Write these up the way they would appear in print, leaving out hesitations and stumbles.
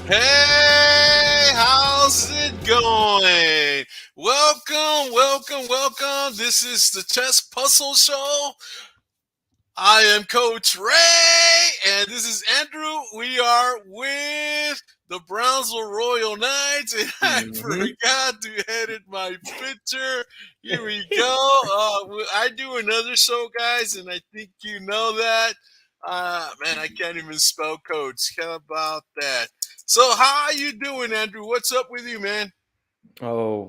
Hey, how's it going? Welcome. This is the Chess Puzzle Show. I am Coach Ray, and this is Andrew. We are with the Brownsville Royal Knights, and I Mhm. forgot to edit my picture. Here we go. I do another show, guys, and I think you know that. Man, I can't even spell coach. How about that? So, how are you doing, Andrew? What's up with you, man? Oh,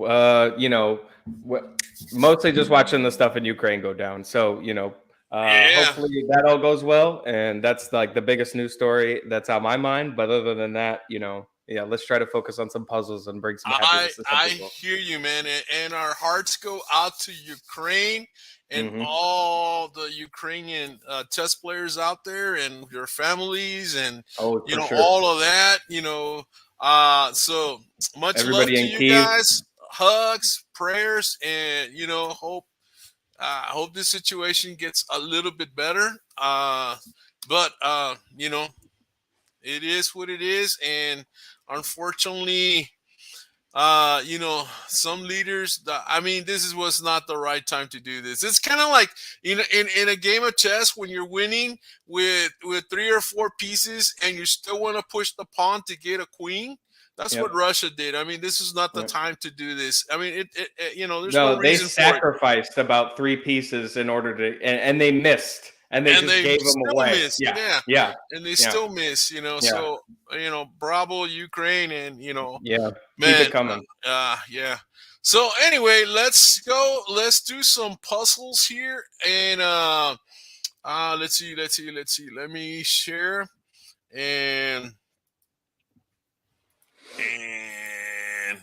mostly just watching the stuff in Ukraine go down. So, Yeah. hopefully that all goes well. And that's like the biggest news story that's on my mind. But other than that, yeah, let's try to focus on some puzzles and bring some I happiness to some I people. hear you, man, and our hearts go out to Ukraine and Hmm. all the Ukrainian chess players out there and your families and Oh, for sure. all of that. So much love Everybody to in you Kiev. guys. Hugs, prayers, and hope. I hope this situation gets a little bit better. But it is what it is, and unfortunately some leaders I mean, was not the right time to do this. It's kind of like in a game of chess when you're winning with three or four pieces and you still want to push the pawn to get a queen. That's what Yep. Russia did. I mean, this is not the Yep. time to do this. I mean, there's no No, they reason for it. sacrificed about three pieces in order to, and they missed, and they And just they gave them still away. miss, Yeah. yeah. Yeah. And they Yeah. still miss, Yeah. so bravo Ukraine, and Yeah. Keep it man, coming. yeah. So anyway, let's go. Let's do some puzzles here, and let's see. Let me share, and and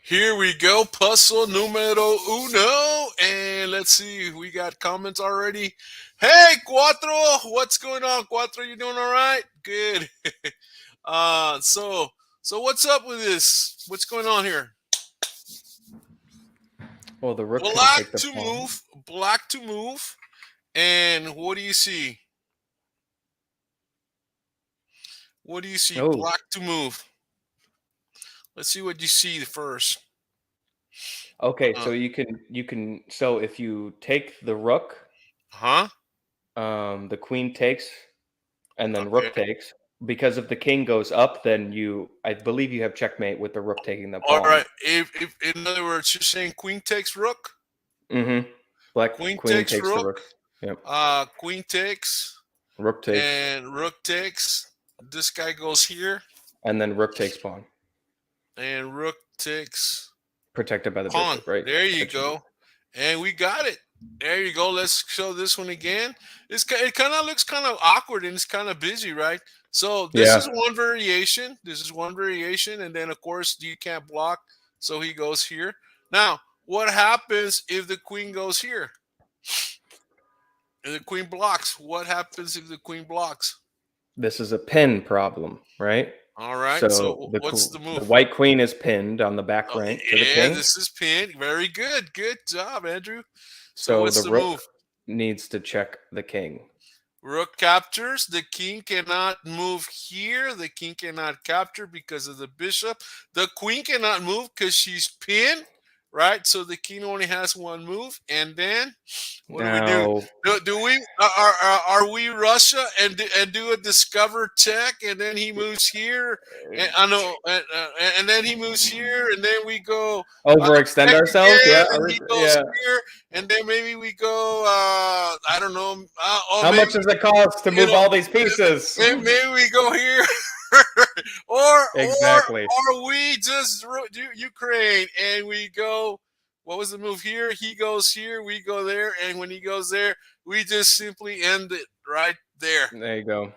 here we go. Puzzle numero uno, and let's see. We got comments already. Hey, Cuatro, what's going on, Cuatro? You doing all right? Good. So what's up with this? What's going on here? Well, the rook can Black take the to pawn. move, black to move, and what do you see? What do you see? Oh, Black to move. Let's see what you see first. okay. Uh, So you can. So if you take the rook, huh? the queen takes, and then Okay. rook takes. Because if the king goes up, then I believe you have checkmate with the rook taking the All pawn. right. If in other words, you're saying queen takes rook, Mm-hmm. Black queen queen takes takes the rook, rook. Yep. queen takes, Rook takes, and rook takes. This guy goes here, and then rook takes pawn, and rook takes protected by the pawn. bishop. Right. There you That should be. go. And we got it. There you go. Let's show this one again. It kind of looks kind of awkward and it's kind of busy, right? So this Yeah. is one variation. This is one variation, and then of course you can't block, so he goes here. Now, what happens if the queen goes here? If the queen blocks, what happens if the queen blocks? This is a pin problem, right? All right. So So the what's the the move? white queen is pinned on the back Oh, rank to the yeah, king. this is pinned. Very good. Good job, Andrew. So So what's the the rook move? needs to check the king. Rook captures. The king cannot move here. The king cannot capture because of the bishop. The queen cannot move because she's pinned, right? So the king only has one move. And then what do we do? Now, Do we are we Russia and do a discover check, and then he moves here, and I know, and then he moves here, and then we go overextend check ourselves? Yeah, again, and he goes yeah. here, and then maybe we go I don't know, or How maybe much does it cost to you move know all these pieces? maybe we go here, or Exactly. we just do Ukraine and we go. What was the move here? He goes here, we go there, and when he goes there, we just simply end it right there. There you go.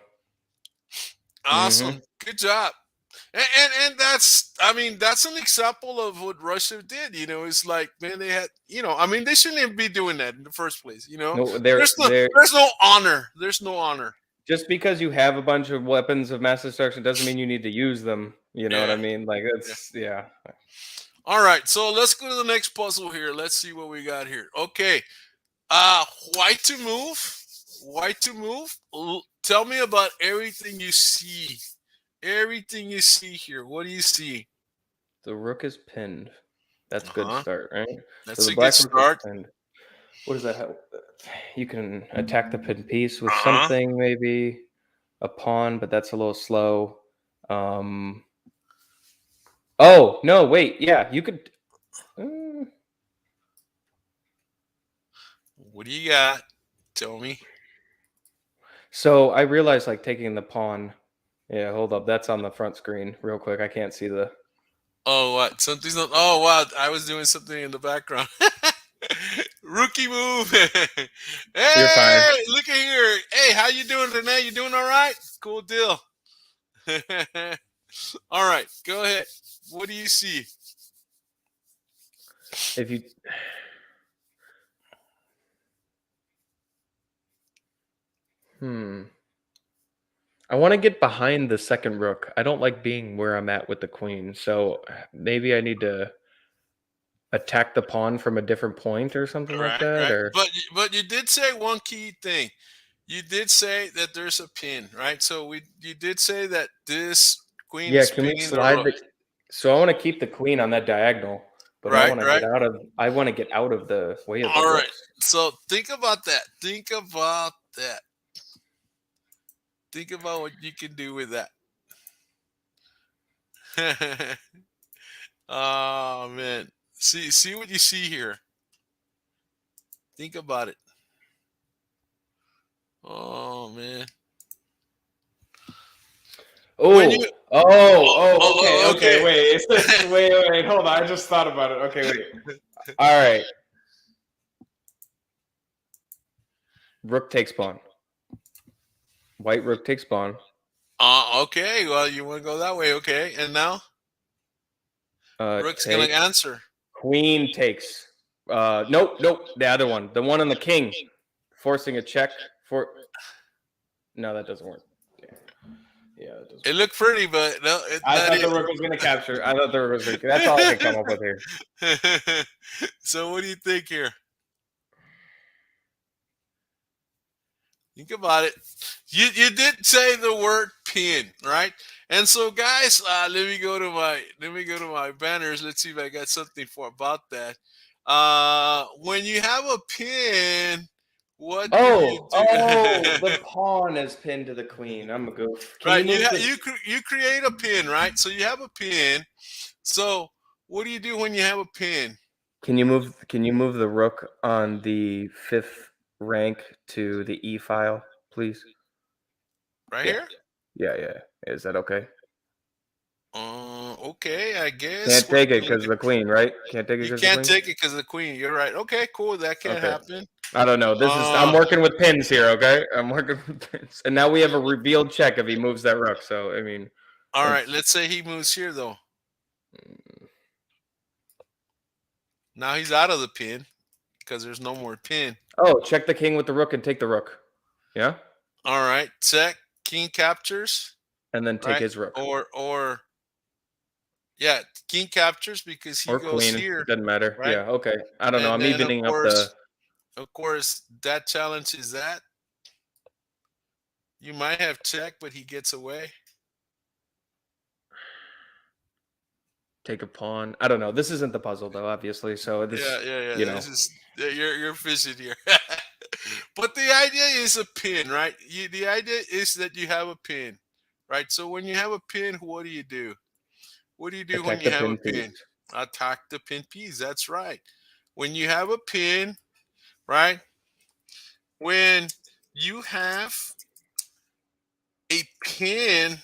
Awesome, Hmm. good job. And that's, I mean, that's an example of what Russia did. It's like, man, they had, I mean, they shouldn't even be doing that in the first place. No, they're There's no honor. There's no honor. just because you have a bunch of weapons of mass destruction doesn't mean you need to use them. You know what I Yeah, mean? Like yeah. it's yeah. All right, so let's go to the next puzzle here. Let's see what we got here. Okay, white to move. White to move. Tell me about everything you see everything you see here. What do you see? The rook is pinned. That's a good Uh-huh. start, right? So That's the a good black rook is start. pinned. What does that have? You can attack the pinned piece with Uh-huh. something, maybe a pawn, but that's a little slow. Um. Oh no! Wait. Yeah, you could. uh, What do you got? Tell me. So I realized like taking the pawn. Yeah, hold up. That's on the front screen. Real quick. I can't see the. Oh, what? Something's not. Oh, wow. I was doing something in the background. Rookie move. You're fine. Hey, look at here. Hey, how you doing tonight? You doing all right? Cool deal. All right, go ahead. What do you see? If you. Hmm. I want to get behind the second rook. I don't like being where I'm at with the queen. So maybe I need to attack the pawn from a different point or something like Right, that. right. Or But you did say one key thing. You did say that there's a pin, right? So you did say that this queen yeah, is can we pinning the slide rook. the? So I want to keep the queen on that diagonal, but I Right, want to get right. out of. I want to get out of the way of the All right. rooks. So think about that. Think about that. Think about what you can do with that. Oh man. See what you see here. Think about it. Oh man. When you Okay, okay, okay. wait. Is this wait, hold on. I just thought about it. Okay, wait. All right. Rook takes pawn. White rook takes pawn. Okay. Well, you want to go that way, okay? And now Rook's gonna Take. answer. Queen takes. Nope, nope. The other one. The one on the king. Forcing a check for. No, that doesn't work. Yeah, that doesn't It work. looked pretty, but no, I not thought the it. rook was going to capture. I thought the rook was going to. That's all I could come up with here. So what do you think here? Think about it. You did say the word pin, right? And so, guys, let me go to my banners. Let's see if I got something for about that. When you have a pin, what do you do? The pawn is pinned to the queen. I'm a goof. Can you Right, move the? you create a pin, right? So you have a pin. So what do you do when you have a pin? Can you move? Can you move the rook on the fifth rank to the e file, please? Right Yeah, here? yeah. Is that okay? Okay, I guess Can't what take it can you because do? the queen, right? Can't take it You because the can't queen. take it because of the queen. You're right. Okay, cool. That can't Okay. happen. I don't know. This is I'm Uh, working with pins here, okay? I'm working with pins. And now we have a revealed check if he moves that rook. So I mean all right. that's Let's say he moves here though. Now he's out of the pin because there's no more pin. oh, check the king with the rook and take the rook. Yeah? All right. Check. King captures. And then take Right. his rook. Or yeah, king captures because he Or goes queen. here. It doesn't matter. Right. Yeah, okay. I don't know. And I'm then evening up the of course, that challenges that. You might have check, but he gets away. take a pawn. I don't know. This isn't the puzzle though, obviously. So Yeah, this, yeah, yeah. you know. This is you're fishing here. But the idea is a pin, right? The idea is that you have a pin, right? So when you have a pin, what do you do? What do you do when Attack you the have a pin pin? piece. Attack the pin piece. That's right. When you have a pin, right? When you have a pin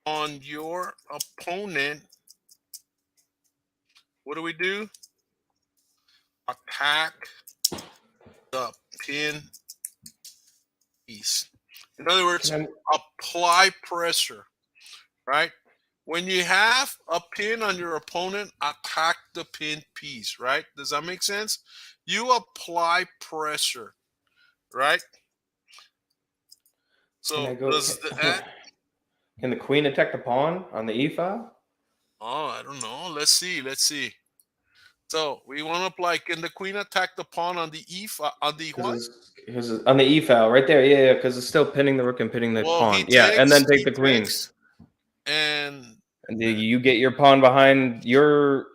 on your opponent, what do we do? Attack the pin piece. In other Can words, I apply pressure, right? When you have a pin on your opponent, attack the pin piece, right? Does that make sense? You apply pressure, right? can I So go does that? can the queen attack the pawn on the e file? Oh, I don't know. Let's see. Let's see. So we want to apply. Can the queen attack the pawn on the on the what? Because it's on the e file right there. Yeah, because it's still pinning the rook and pinning the Well, pawn. Yeah, and then take the queen. takes. and then you get your pawn behind your,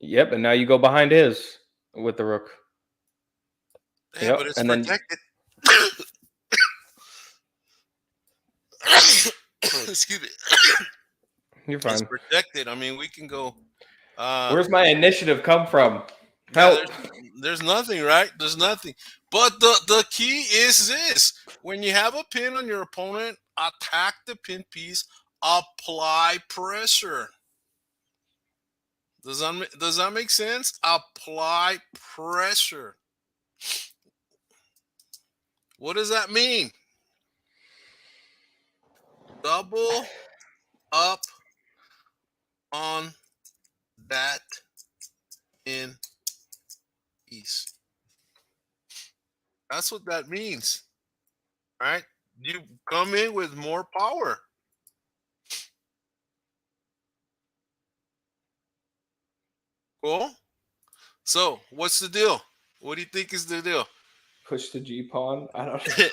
yep, and now you go behind his with the rook. yeah, but Yep, it's and then protected. Excuse me. you're It's fine. protected. I mean, we can go. Where's my initiative come from? Yeah, Help. there's nothing, right? There's nothing. But the key is this: when you have a pin on your opponent, attack the pin piece, apply pressure. Does that make sense? Apply pressure. What does that mean? Double up on that pin piece. That's what that means, right? You come in with more power. Cool. So, what's the deal? What do you think is the deal? Push the G pawn. I don't know.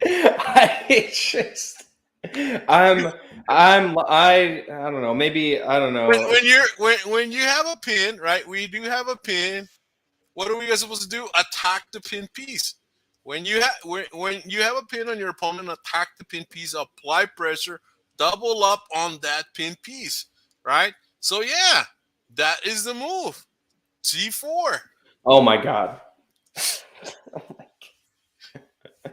I just I don't know. Maybe I don't know. When you have a pin, right? We do have a pin. What are we guys supposed to do? Attack the pin piece. When you have a pin on your opponent, attack the pin piece, apply pressure, double up on that pin piece, right? So yeah, that is the move. G4. Oh my god.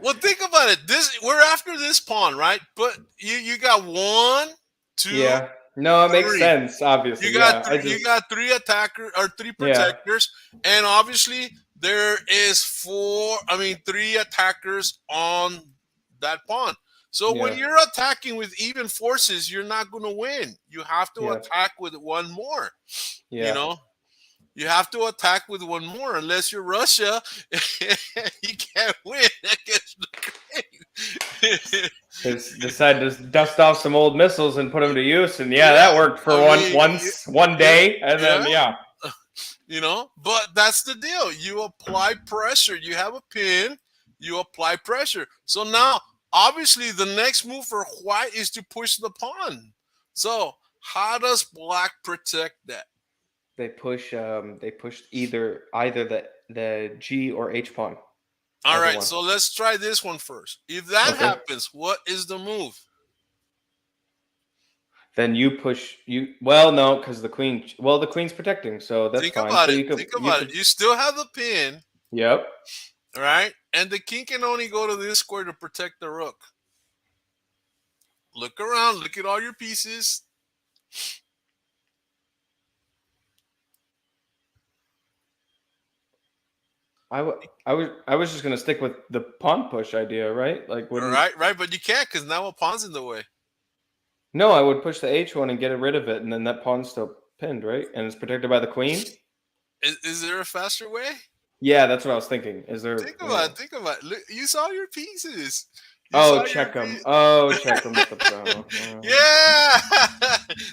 Well, think about it. We're after this pawn, right? But you got 1, 2, Yeah. No, it makes 3. sense. Obviously, You got yeah. three. You got 3 attackers or 3 Yeah, protectors, and obviously there is 3 attackers on that pawn. So when yeah, you're attacking with even forces, you're not going to win. You have to yeah, attack with one more. You yeah. know, you have to attack with one more. Unless you're Russia, you can't win against Ukraine. Just decide to dust off some old missiles and put them to use, and yeah, Yeah, that worked for I mean, one yeah, day, and then yeah. yeah, But that's the deal. You apply pressure. You have a pin, you apply pressure. So now, obviously, the next move for white is to push the pawn. So, how does black protect that? they pushed either the G or H pawn, All either right, one. so let's try this one first. If that Okay. happens, what is the move? Then you push you. Well, no, because the queen. Well, the queen's protecting, so that's Think fine. about So it. you could Think you about it. could. You still have the pin, Yep. right? And the king can only go to this square to protect the rook. Look around. Look at all your pieces. I was just gonna stick with the pawn push idea, right? Like, All wouldn't. right, right, but you can't because now a pawn's in the way. No, I would push the H one and get rid of it, and then that pawn's still pinned, right? And it's protected by the queen. Is there a faster way? Yeah, that's what I was thinking. Is there? Think about it. Think about it. Look, you saw your pieces. You Oh, saw your check them. piece. Oh, check them with the pawn. Yeah,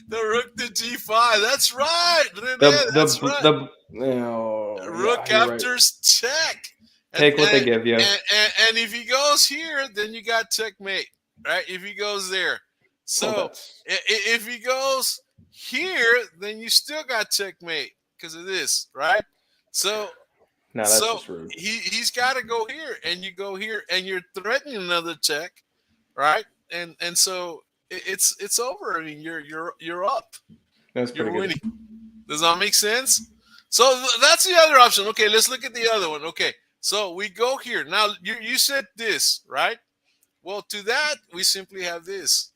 the rook to g5. That's right, Rene. That's right. Oh, Rook yeah, you're right. captures check, and Take what they give you. and if he goes here, then you got checkmate, right? If he goes there, Oh, so that's if he goes here, then you still got checkmate because of this, right? So no, that's so just rude. he's got to go here, and you go here, and you're threatening another check, right? And so it's over. I mean, you're up. That's pretty You're good. winning. Does that make sense? So that's the other option. Okay, let's look at the other one. Okay, so we go here. Now you said this, right? Well, to that we simply have this.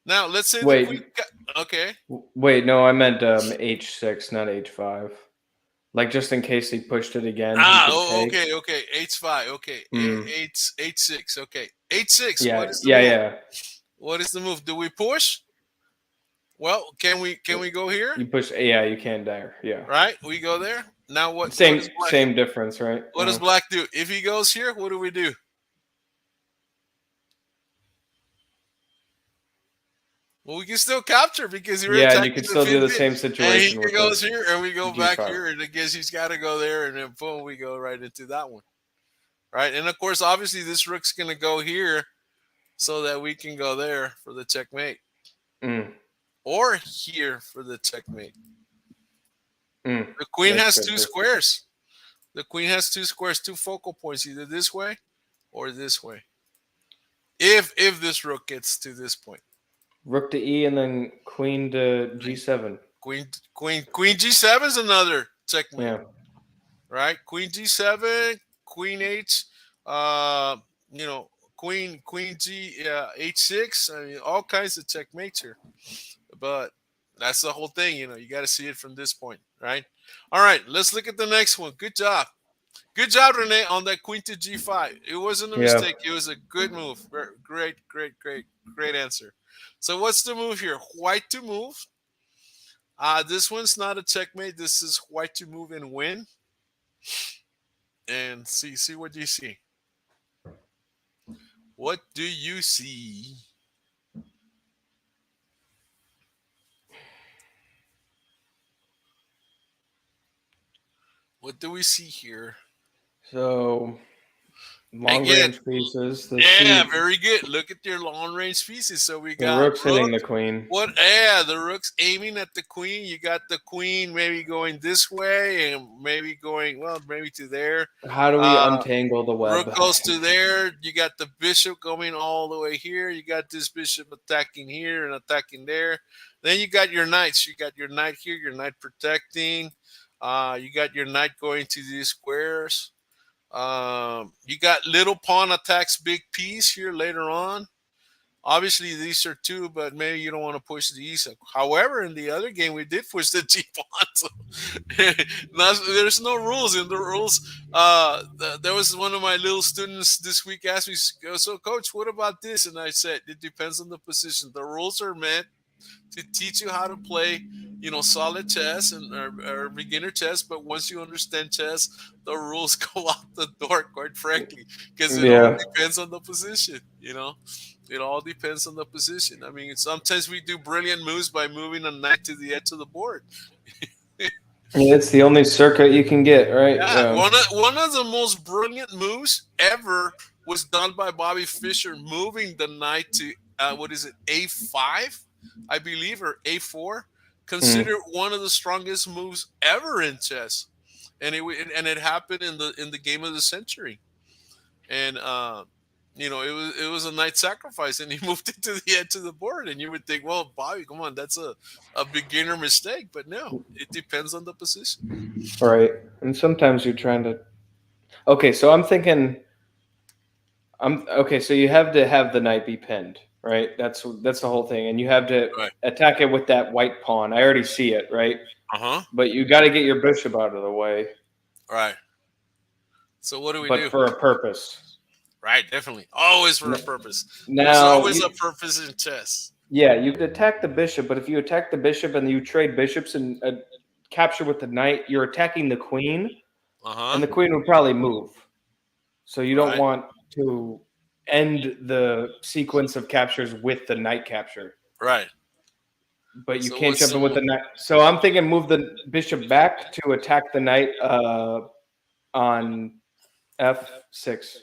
Now let's say the queen. Wait, Okay. wait. No, I meant H6, not H5. Like, just in case he pushed it again, he could take. Okay, okay. H5. Okay, H6. Okay, H6. Yeah, What is the yeah, move? yeah. What is the move? Do we push? Well, can we go here? You push. Yeah, you can there. Yeah. Right, we go there. Now what? Same difference, right? What does black do? If he goes here, what do we do? Well, we can still capture because you're Yeah, and attacking you can the still do the pin. same And situation he with goes the here, and we go back G5. here, and I guess he's got to go there, and then boom, we go right into that one, right? And of course, obviously, this rook's going to go here, so that we can go there for the checkmate, Mm, or here for the checkmate. mm. The queen That's has good two too. squares. The queen has two squares, two focal points, either this way or this way. If this rook gets to this point, Rook to E and then queen to G7. queen G7 is another checkmate, Yeah. right? Queen G7, queen H, uh, you know, queen G H6. I mean, all kinds of checkmates here. But that's the whole thing, you got to see it from this point, right? All right, let's look at the next one. Good job. Good job, Renee, on that queen to G5. It wasn't a Yeah. mistake. It was a good move. Great, great, great, great answer. So what's the move here? White to move. This one's not a checkmate. This is white to move and win. And see what you see. What do you see? What do we see here? So long Again, range pieces. yeah, very good. Look at your long range pieces. So we The got rook's rook. hitting the queen. What? Yeah, the rook's aiming at the queen. You got the queen maybe going this way and maybe going, well, maybe to there. How do we untangle the Rook web? goes to there. You got the bishop going all the way here. You got this bishop attacking here and attacking there. Then you got your knights. You got your knight here, your knight protecting. You got your knight going to these squares. You got little pawn attacks big piece here later on. Obviously, these are two, but maybe you don't want to push these. However, in the other game, we did push the G pawn. So there's no rules in the rules. There was one of my little students this week asked me, "So, coach, what about this?" And I said, "It depends on the position. The rules are meant to teach you how to play, solid chess or beginner chess. But once you understand chess, the rules go out the door, quite frankly, because it all Yeah. depends on the position. It all depends on the position. I mean, sometimes we do brilliant moves by moving a knight to the edge of the board. It's the only circuit you can get, right? Yeah, one of the most brilliant moves ever was done by Bobby Fischer, moving the knight to what is it, A5, I believe, or A4. Considered one of the strongest moves ever in chess, and it happened in the game of the century, and it was a knight sacrifice, and he moved it to the edge of the board, and you would think, well, Bobby, come on, that's a beginner mistake, but no, it depends on the position. Right. And sometimes you're trying to. Okay, so I'm thinking. Okay. So you have to have the knight be pinned, right? That's the whole thing, and you have to Right. attack it with that white pawn. I already see it, right? Uh-huh. But you got to get your bishop out of the way. Right. So what do we But do? for a purpose. Right, definitely. Always for a purpose. There's Now, always a purpose in chess. yeah, you could attack the bishop, but if you attack the bishop and you trade bishops and capture with the knight, you're attacking the queen, and the Uh-huh. queen would probably move. So you don't Right. want to end the sequence of captures with the knight capture. Right. But you So can't what's jump in the with the knight. So I'm thinking move the bishop back to attack the knight on F6.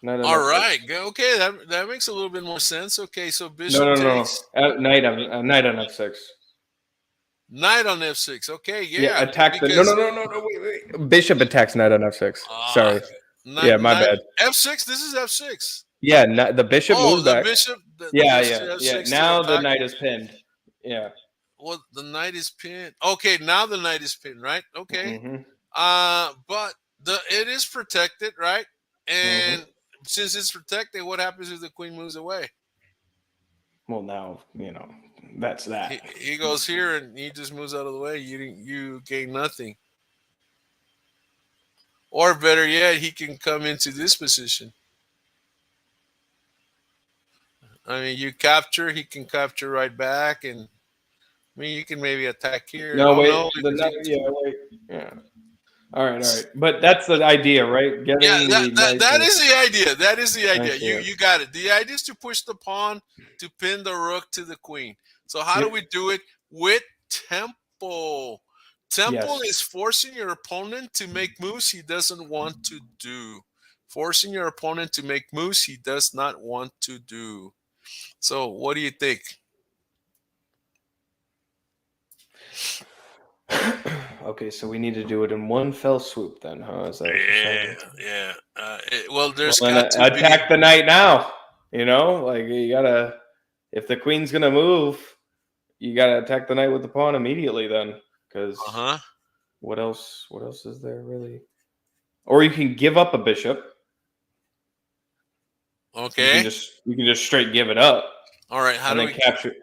Knight on All F6. right. Okay, that makes a little bit more sense. Okay, so No, bishop takes Knight on F6. knight on F6. Okay, Yeah, yeah. attack the Because no. Wait. Bishop attacks knight on F6. Sorry. knight, Yeah, my bad. F6, this is F6. Yeah, the bishop Oh, moves the back. bishop the Yeah, bishop yeah. F6 to Now the attack. knight is pinned. Yeah. Well, the knight is pinned. Okay, now the knight is pinned, right? Okay. Mm-hmm. But it is protected, right? Mm-hmm. And since it's protected, what happens if the queen moves away? Well, now that's that. He goes here and he just moves out of the way. You gain nothing. Or better yet, he can come into this position. I mean, you capture, he can capture right back, and I mean, you can maybe attack here. No, Oh wait. no, The knight. Yeah, wait. Yeah. All right. But that's the idea, right? Getting yeah, the knight. that is the idea. That is the idea. I see it. You got it. The idea is to push the pawn to pin the rook to the queen. So how do Yep. we do it? With tempo. Tempo Yes. is forcing your opponent to make moves he doesn't want to do. Forcing your opponent to make moves he does not want to do. So what do you think? Okay, so we need to do it in one fell swoop then, huh? Is that what you're Yeah, saying? yeah. Well, Well, there's then got to be. attack the knight now. Like you gotta. If the queen's gonna move, you gotta attack the knight with the pawn immediately. Then, Uh because huh. what else? What else is there really? Or you can give up a bishop. Okay. You can just straight give it up All right. How and do then we? capture.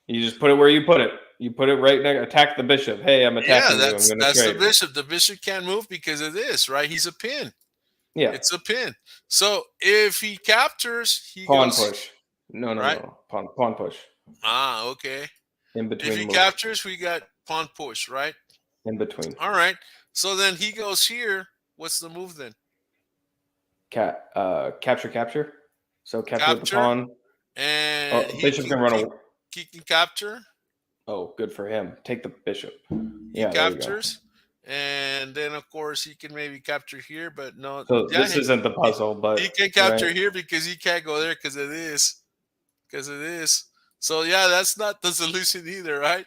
You just put it where you put it. You put it right next. Attack the bishop. Hey, I'm Yeah, attacking you. I'm that's gonna that's the trade. bishop. The bishop can't move because of this, right? He's a pin. Yeah. It's a pin. So if he captures, he Pawn goes push. No, no, right. no. Pawn push. Okay. In If between he move. captures, we got pawn push, right? In between. All right. So then he goes here. What's the move then? Capture. So capture with the Capture, pawn. and Oh, bishop can run away. he can capture. Oh, good for him. Take the bishop. He Yeah, there you go. captures, and then of course he can maybe capture here, but no, So yeah, this isn't the puzzle, he but can right. capture here because he can't go there because of this, because of this. So yeah, that's not the solution either, right?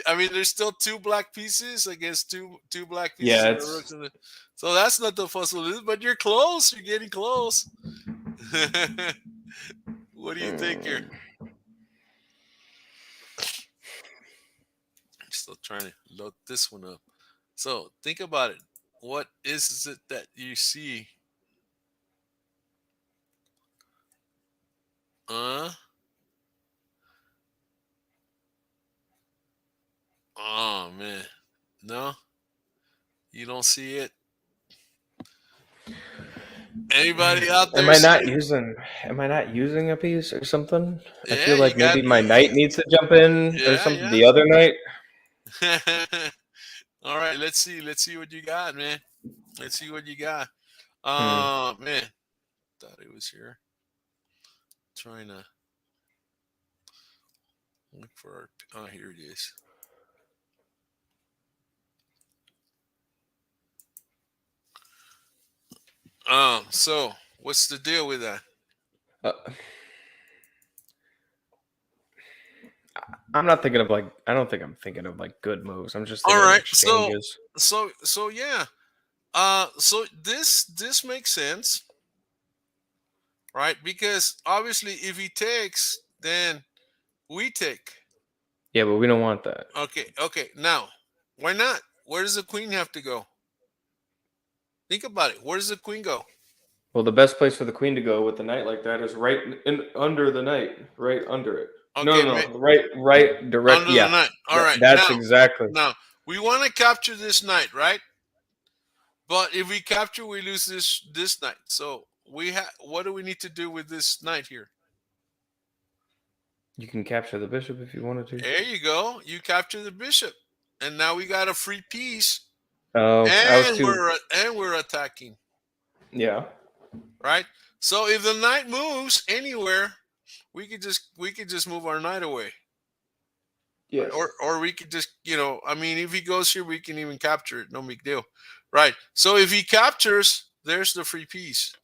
I mean, there's still two black pieces against two black pieces Yeah, and the rooks it's in the. So that's not the puzzle, but you're close. You're getting close. What do you think here? mm, I'm still trying to load this one up. So think about it. What is it that you see? Uh oh man. No, you don't see it. Anybody out am there I see not it? using a piece or something? I Yeah, feel you like got maybe my knight needs to jump in or yeah, something. yeah. The other knight. All right, let's see. Let's see what you got, man. Let's see what you got. Hmm. Man, thought it was here. Trying to look for our. Oh, here it is. So what's the deal with that? Uh, I'm not thinking of like. I don't think I'm thinking of like good moves. I'm just All thinking of right, exchanges. so yeah. So this makes sense, right? Because obviously, if he takes, then we take. Yeah, but we don't want that. Okay. Now, why not? Where does the queen have to go? Think about it. Where does the queen go? Well, the best place for the queen to go with the knight like that is right under the knight, right under it. Okay, No, right, direct. under the Yeah, knight. All right. that's exactly. Now we want to capture this knight, right? But if we capture, we lose this knight. So we have. What do we need to do with this knight here? You can capture the bishop if you wanted to. There you go. You capture the bishop, and now we got a free piece, Oh, I was and too. we're attacking, Yeah. right? So if the knight moves anywhere, we could just move our knight away, right? Yes. Or we could just I mean, if he goes here, we can even capture it. No big deal, right? So if he captures, there's the free piece.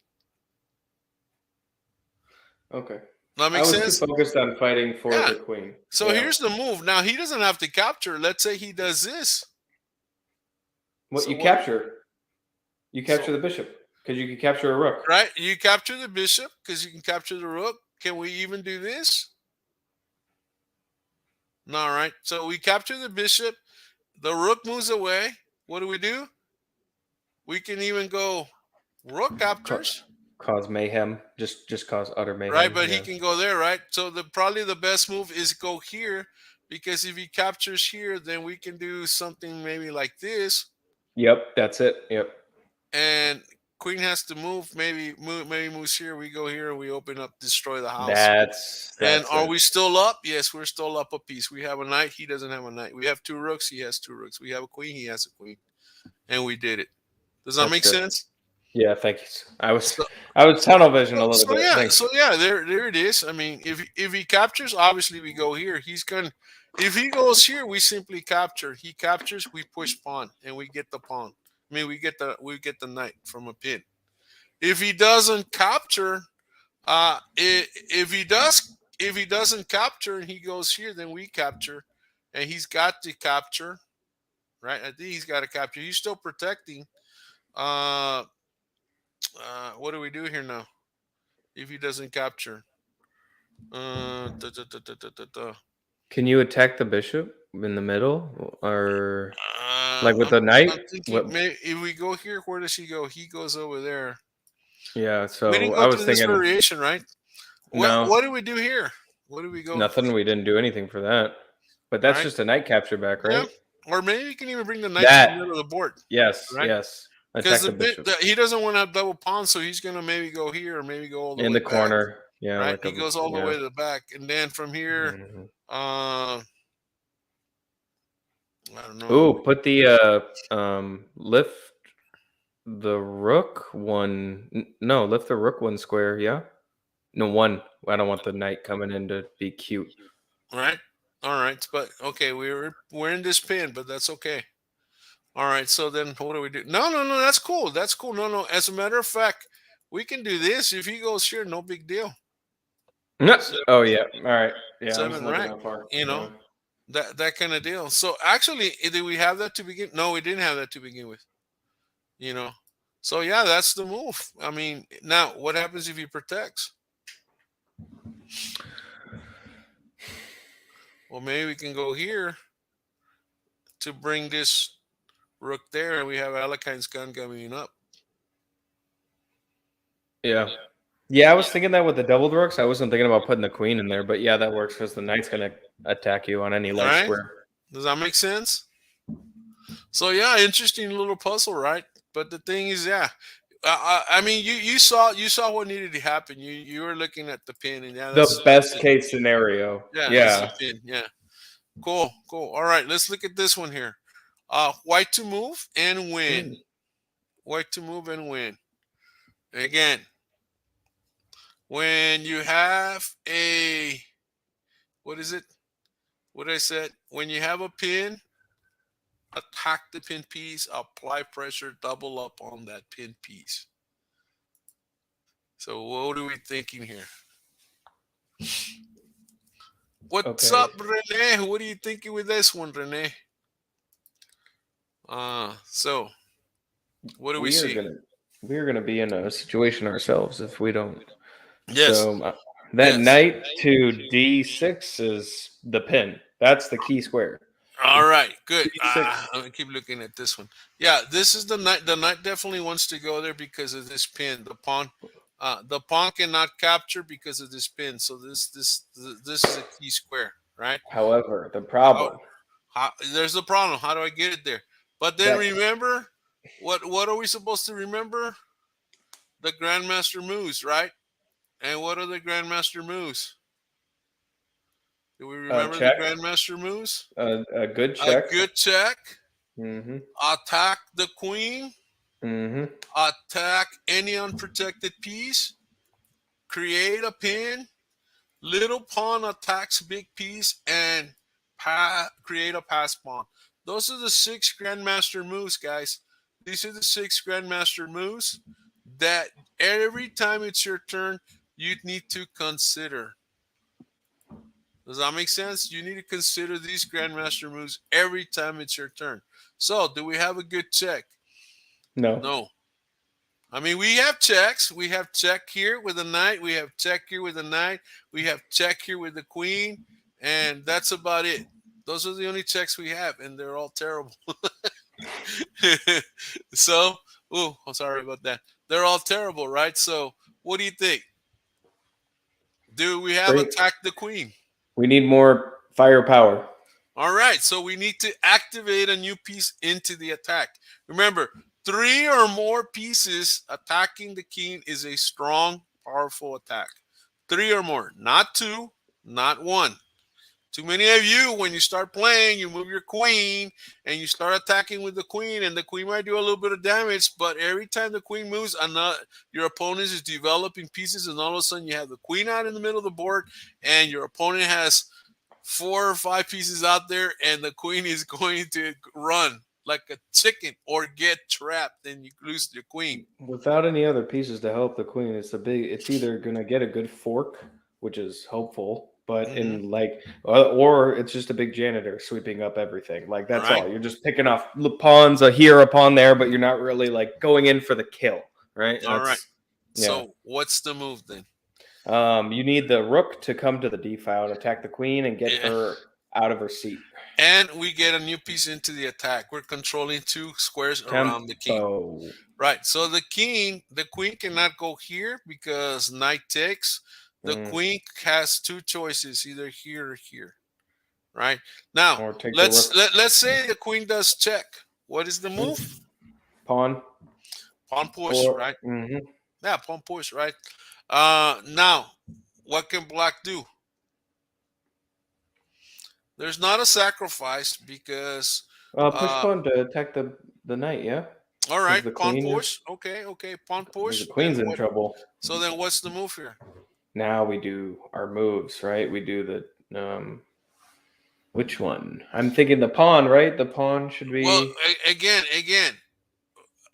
Okay. That I makes was too sense. focused on fighting for Yeah. the queen. So Yeah. here's the move. Now he doesn't have to capture. Let's say he does this. What So you what? capture? You capture So the bishop because you can capture a rook. right, you capture the bishop because you can capture the rook. Can we even do this? No, all right. So we capture the bishop. The rook moves away. What do? We can even go rook Ca- captures, Cause mayhem. Just cause utter right? mayhem. But he Yeah. can go there, right? So probably the best move is go here because if he captures here, then we can do something maybe like this, Yep. That's it. Yep. and queen has to move. Maybe moves here. We go here and we open up, destroy the house. And That's are it. we still up? Yes, we're still up a piece. We have a knight. He doesn't have a knight. We have two rooks. He has two rooks. We have a queen. He has a queen. And we did it. Does that That's make good. sense? Yeah. Thank you. So, I was so, tunnel vision a little bit. yeah. Thank you. There it is. I mean, if he captures, obviously we go here. He's going. If he goes here, we simply capture. He captures, we push pawn, and we get the pawn. I mean, we get the knight from a pin. If he doesn't capture, If he doesn't capture and he goes here, then we capture, and he's got to capture, right? I think he's got to capture. He's still protecting. Uh, what do we do here now? If he doesn't capture, da, da, da, da, da, da, da. Can you attack the bishop in the middle, or like with I'm the knight? I'm thinking What? maybe if we go here, where does he go? He goes over there. Yeah. We So didn't I go was through this thinking, variation, right? no, What do we do here? What do we go? nothing. We didn't do anything for that. But that's Right? just a knight capture back, Yeah. right? Or maybe you can even bring the knight to the That. middle of the board, Yes. right? Yes. Because Attack the bishop he doesn't want to have double pawns, so he's gonna maybe go here or maybe go all the in way the back, corner. Yeah, right? like He a goes all the yeah. way to the back, and then from here, Mhm. uh, I don't know. Ooh, put the lift the rook one. No, lift the rook one square. Yeah. No one. I don't want the knight coming in to be cute. Right? All right, but okay, we're in this pin, but that's okay. All right, so then what do we do? No, no, no, that's cool. That's cool. No, no. As a matter of fact, we can do this. If he goes here, no big deal. No. Seven, Oh yeah. All right. Yeah, I wasn't seven looking rank. that far. You know Yeah. that kind of deal. So actually, did we have that to begin? No, we didn't have that to begin with. You know. So yeah, that's the move. I mean, now what happens if he protects? Well, maybe we can go here to bring this rook there, and we have Alakine's gun coming up. Yeah. Yeah, I was thinking that with the doubled rooks. I wasn't thinking about putting the queen in there, but yeah, that works because the knight's gonna attack you on any All light right. square. Does that make sense? So yeah, interesting little puzzle, right? But the thing is, yeah, I mean, you saw what needed to happen. You were looking at the pin, and yeah, The that's best it. case scenario. Yeah, that's the Yeah. pin. Yeah, cool, cool. All right, let's look at this one here. White to move and win. Mm. White to move and win. Again, when you have a what is it? What I said? When you have a pin, attack the pin piece, apply pressure, double up on that pin piece. So what are we thinking here? What's Okay. up, Rene? What are you thinking with this one, Rene? So what do we We are see? gonna we are gonna be in a situation ourselves if we don't. Yes, So that yes. knight to d6 is the pin. That's the key square. All right, good. D6. I'm gonna keep looking at this one. Yeah, this is the knight. The knight definitely wants to go there because of this pin. The pawn cannot capture because of this pin. So this is a key square, right? However, the How, problem there's the problem. How do I get it there? But then that remember, what are we supposed to remember? The grandmaster moves, right? And what are the grandmaster moves? Do we remember the check, grandmaster moves? a good A check. good check, Mm-hmm. attack the queen, Mm-hmm. attack any unprotected piece, create a pin, little pawn attacks big piece, and create a pass pawn. Those are the six grandmaster moves, guys. These are the six grandmaster moves that every time it's your turn, you need to consider. Does that make sense? You need to consider these grandmaster moves every time it's your turn. So, do we have a good check? No. No. I mean, we have checks. We have check here with a knight. We have check here with a knight. We have check here with the queen. And that's about it. Those are the only checks we have, and they're all terrible. So, oh, I'm sorry about that. They're all terrible, right? So, what do you think? Do we have Great. attack the queen? We need more firepower. All right, so we need to activate a new piece into the attack. Remember, three or more pieces attacking the king is a strong, powerful attack. Three or more, not two, not one. Too many of you, when you start playing, you move your queen and you start attacking with the queen, and the queen might do a little bit of damage, but every time the queen moves, your opponent is developing pieces, and all of a sudden you have the queen out in the middle of the board, and your opponent has 4 or 5 pieces out there, and the queen is going to run. like a chicken or get trapped and you lose your queen. Without any other pieces to help the queen, it's either gonna get a good fork, which is hopeful, but Hmm. in like, or it's just a big janitor sweeping up everything. Like that's Right? all. You're just picking off pawns a here, a pawn there, but you're not really like going in for the kill, right? All right. That's yeah. So what's the move then? You need the rook to come to the d file and attack the queen and get Yeah. her out of her seat. And we get a new piece into the attack. We're controlling 2 squares around the king. Tempo. Right. So the queen cannot go here because knight takes. The Mm. queen has 2 choices, either here or here. Right. Now, Or take the let's rook. let's say the queen does check. What is the move? Pawn. Pawn push, Or right? mhm. Yeah, pawn push, right? Now, what can black do? There's not a sacrifice because Push uh pawn to attack the knight. Yeah, all because right, the pawn queen is push. Okay, pawn because push. the Then queen's in what? trouble. So then what's the move here? Now we do our moves, right? We do the which one? I'm thinking the pawn, right? The pawn should Well, be again.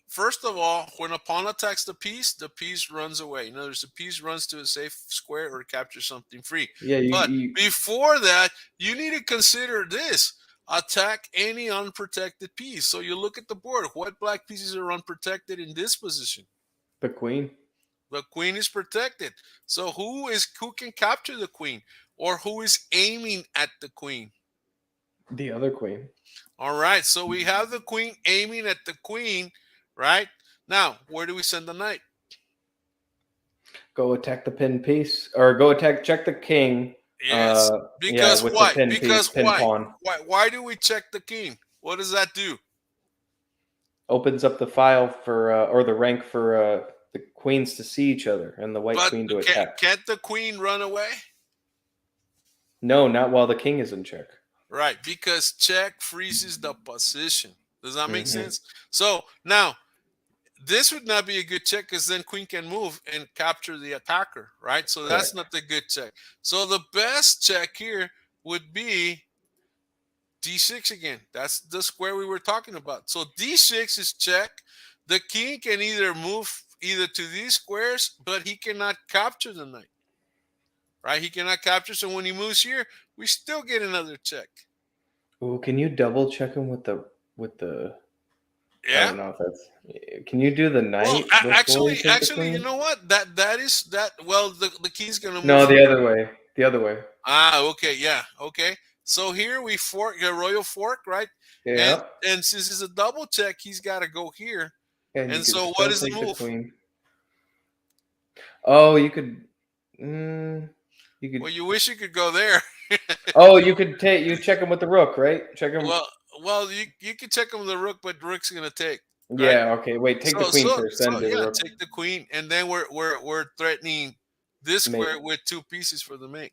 First of all, when a pawn attacks the piece runs away. In other words, the piece runs to a safe square or captures something free. yeah. But You before that, you need to consider this. Attack any unprotected piece. So you look at the board. What black pieces are unprotected in this position? the queen. The queen is protected. So who can capture the queen? Or who is aiming at the queen? The other queen. All right. So we have the queen aiming at the queen, right? Now, where do we send the knight? Go attack the pin piece, or go check the king. Yes. Yeah, Because with the why? pin piece, Because pin why? pawn. Why do we check the king? What does that do? Opens up the file for or the rank for the queens to see each other and the white But queen to attack. can't the queen run away? No, not while the king is in check. Right, because check freezes the position. Does that make Hmm. sense? So now this would not be a good check because then queen can move and capture the attacker, right? So that's Correct. not the good check. So the best check here would be d6 again. That's the square we were talking about. So d6 is check. The king can either move either to these squares, but he cannot capture the knight, right? He cannot capture. So when he moves here, we still get another check. Ooh, can you double check him with the? I Yeah. don't know if that's. Can you do the Well, knight before you take the actually, you queen? know what? That is that. Well, the king's gonna move No, the here. other way. The other way. Okay, yeah, okay. So here we fork a royal fork, right? And Yeah, and since it's a double check, he's got to go here. and you And can so, what still is the take the move? queen. Oh, you could. Mm, you could. Well, you wish you could go there. Oh, you could take. You check him with the rook, right? Check him. well, you can check him with the rook, but rook's gonna take, right? Yeah. Okay. Wait. Take the queen first, then do the Yeah, rook. take the queen, and then we're threatening this Mate. square with 2 pieces for the mate,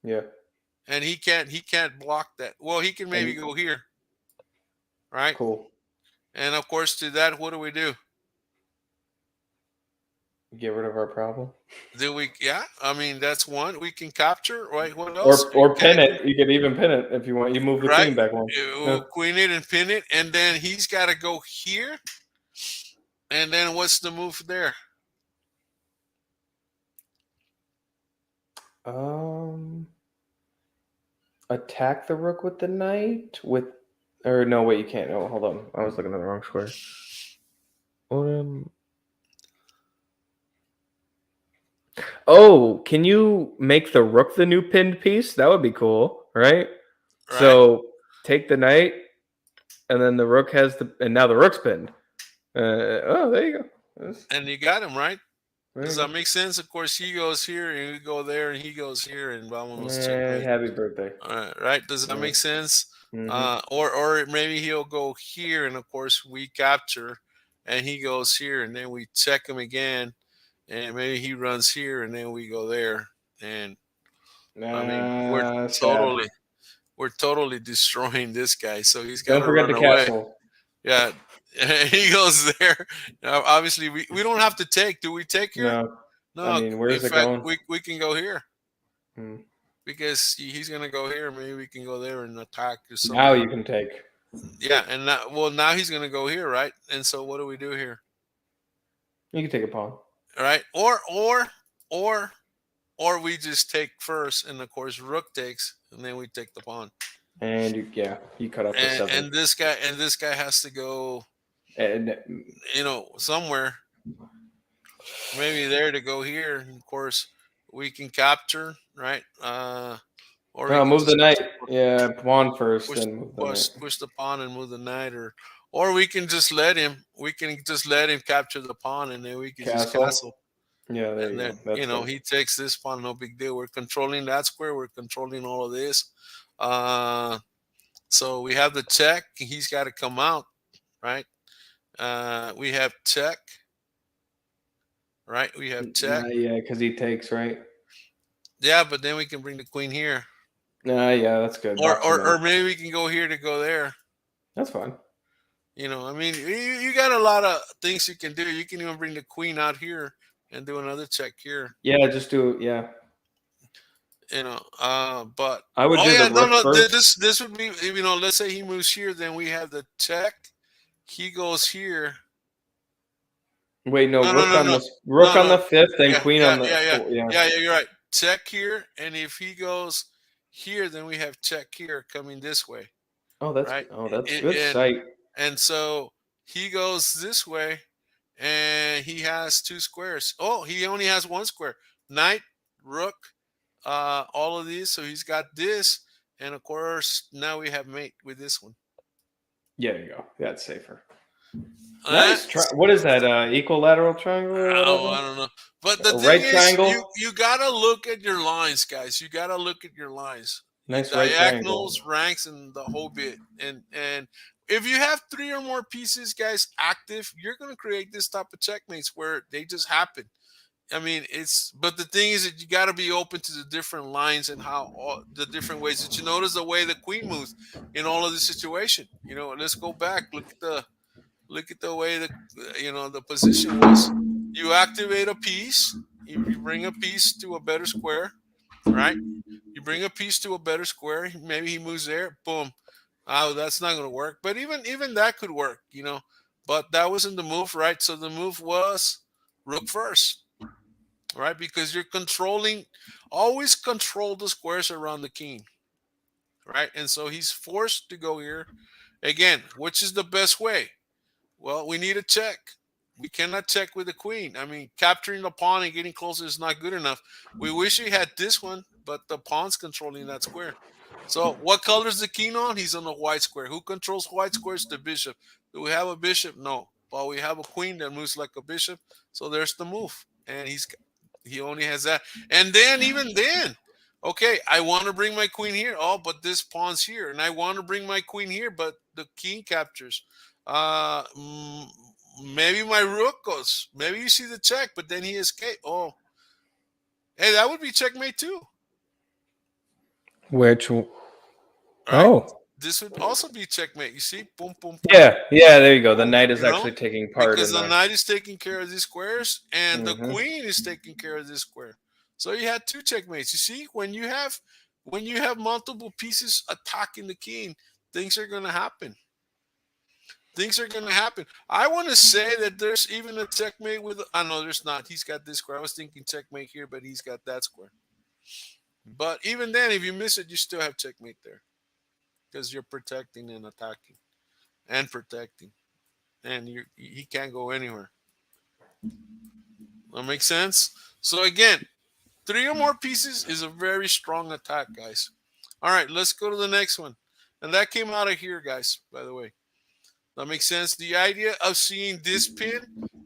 Yeah. and he can't block that. Well, he can maybe And go here, right? cool. And of course, to that, what do we do? Get rid of our problem. Do we? Yeah, I mean that's one we can capture, right? What else? Or pin it. You could even pin it if you want. You move the Right? queen back one. Yeah. Queen it and pin it, and then he's got to go here. And then what's the move there? Um. Attack the rook with the knight with, or no, wait, you can't. No, hold on. I was looking at the wrong square. Um. Oh, can you make the rook the new pinned piece? That would be cool, right? Right? So take the knight, and then the rook has and now the rook's pinned. Oh, there you go. And you got him right. There Does you that go. make sense? Of course, he goes here, and we go there, and he goes here, and vámonos checkmate. Happy birthday. All right? Does that make sense? Mm-hmm. Or maybe he'll go here, and of course we capture, and he goes here, and then we check him again, and maybe he runs here, and then we go there, and I mean Sad. we're totally destroying this guy, so he's got Don't to forget run the away. castle. Yeah, he goes there. Now, obviously, we don't have to take. Do we take here? No, No. I mean, where's In it fact, going? we can go here Hmm. because he's gonna go here. Maybe we can go there and attack or something. Now you can take. Yeah, and now he's gonna go here, right? And so what do we do here, You can take a pawn. right? Or or we just take first, and of course rook takes, and then we take the pawn. And you cut off the seventh. And this guy has to go, And somewhere, maybe there to go here. And of course, we can capture, right? Or we oh, can move the just knight. Yeah, pawn first, push then move the knight. push the pawn and move the knight, or we can just let him. We can just let him capture the pawn, and then we can just Castle. castle. Yeah, there And you then go. That's good. he takes this pawn, no big deal. We're controlling that square. We're controlling all of this. Uh, so we have the check. He's got to come out, right? We have check, right? We have check. Yeah, because he takes, right? Yeah, but then we can bring the queen here, Yeah, that's good. or Box him in. or maybe we can go here to go there. That's fine. I mean, you got a lot of things you can do. You can even bring the queen out here and do another check here. Yeah, just do. Yeah, But I would oh do the yeah, no, rook no, first. this would be, let's say he moves here, then we have the check. He goes here. Wait, no, No, no, no, no, rook no, on no. the fifth, then Yeah, queen yeah, on the yeah, yeah, four. Yeah, yeah, yeah. You're right. Check here, and if he goes here, then we have check here coming this way, right? that's good sight. And so he goes this way, and he has two squares. Oh, he only has one square. Knight, rook, all of these. So he's got this, and of course now we have mate with this one. Yeah, there you go. That's safer. Uh, Nice. What is that? Equilateral triangle or oh, I whatever? don't know. But the A thing right is, triangle. you gotta look at your lines, guys. You gotta look at your lines, your Nice right triangle. diagonals, ranks, and the whole bit. And if you have three or more pieces, guys, active, you're gonna create this type of checkmates where they just happen. I mean, but the thing is that you got to be open to the different lines and how the different ways that you notice the way the queen moves in all of the situation. Let's go back. Look at the way the position was. You activate a piece. You bring a piece to a better square, right? You bring a piece to a better square. Maybe he moves there. Boom. Oh, that's not going to work. But even that could work. But that wasn't the move, right? So the move was rook first, right? Because you're always control the squares around the king, right? And so he's forced to go here again. Which is the best way? Well, we need a check. We cannot check with the queen. I mean, capturing the pawn and getting closer is not good enough. We wish we had this one, but the pawn's controlling that square. So what color is the king on? He's on the white square. Who controls white squares? The bishop. Do we have a bishop? No. But we have a queen that moves like a bishop. So there's the move. And he only has that. And then even then, okay, I want to bring my queen here. Oh, but this pawn's here. And I want to bring my queen here, but the king captures. Uh, mm, Maybe my rook goes. Maybe you see the check, but then he escaped. Oh, hey, that would be checkmate too, Which? right? Oh, This would also be checkmate. You see, boom, boom, boom, yeah. There you go. The boom. knight is actually taking part Because in the that. knight is taking care of these squares, and the Hmm. queen is taking care of this square. So you had two checkmates. You see, when you have multiple pieces attacking the king, things are going to happen. Things are going to happen. I want to say that there's even a checkmate with. I know there's not. He's got this square. I was thinking checkmate here, but he's got that square. But even then, if you miss it, you still have checkmate there because you're protecting and attacking and protecting, and he can't go anywhere. That makes sense. So again, three or more pieces is a very strong attack, guys. All right, let's go to the next one, and that came out of here, guys. By the way. That makes sense. The idea of seeing this pin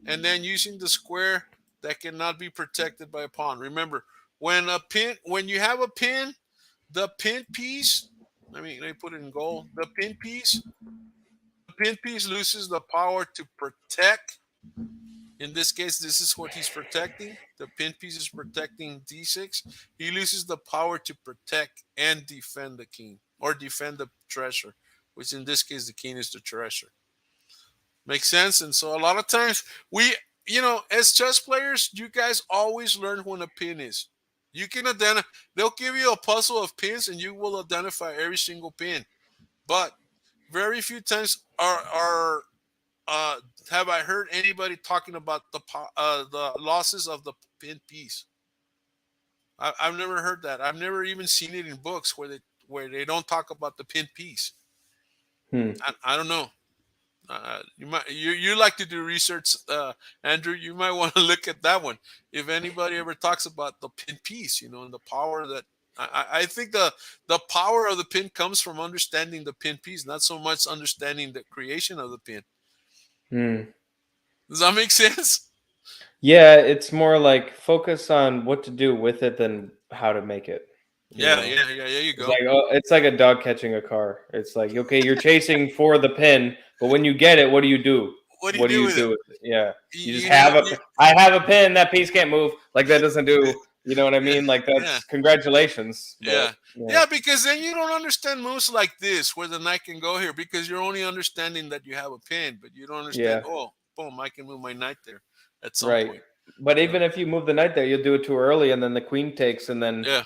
and then using the square that cannot be protected by a pawn. Remember, when you have a pin, the pin piece, let me put it in gold. The pin piece loses the power to protect. In this case, this is what he's protecting. The pin piece is protecting d6. He loses the power to protect and defend the king or defend the treasure, which in this case, the king is the treasure. Makes sense. And so a lot of times as chess players, you guys always learn when a pin is. You can identify, they'll give you a puzzle of pins and you will identify every single pin. But very few times have I heard anybody talking about the losses of the pin piece. I've never heard that. I've never even seen it in books where they don't talk about the pin piece. Hmm. I don't know. You like to do research, Andrew. You might want to look at that one. If anybody ever talks about the pin piece, and the power that I think the power of the pin comes from understanding the pin piece, not so much understanding the creation of the pin. Hmm. Does that make sense? Yeah, it's more like focus on what to do with it than how to make it. You Yeah, know, yeah, yeah. There you it's go. like it's like a dog catching a car. It's like okay, you're chasing for the pin, but when you get it, what do you do? What do you What do do you with it? do with it? Yeah, you just You have need a. I have a pin. That piece can't move. Like that doesn't do. You know what I yeah, mean? Like yeah, that's congratulations, but yeah, yeah, yeah. Because then you don't understand moves like this, where the knight can go here, because you're only understanding that you have a pin, but you don't understand. yeah. Oh, boom! I can move my knight there at some Right. point. But You know? even if you move the knight there, you'll do it too early, and then the queen takes, and then Yeah.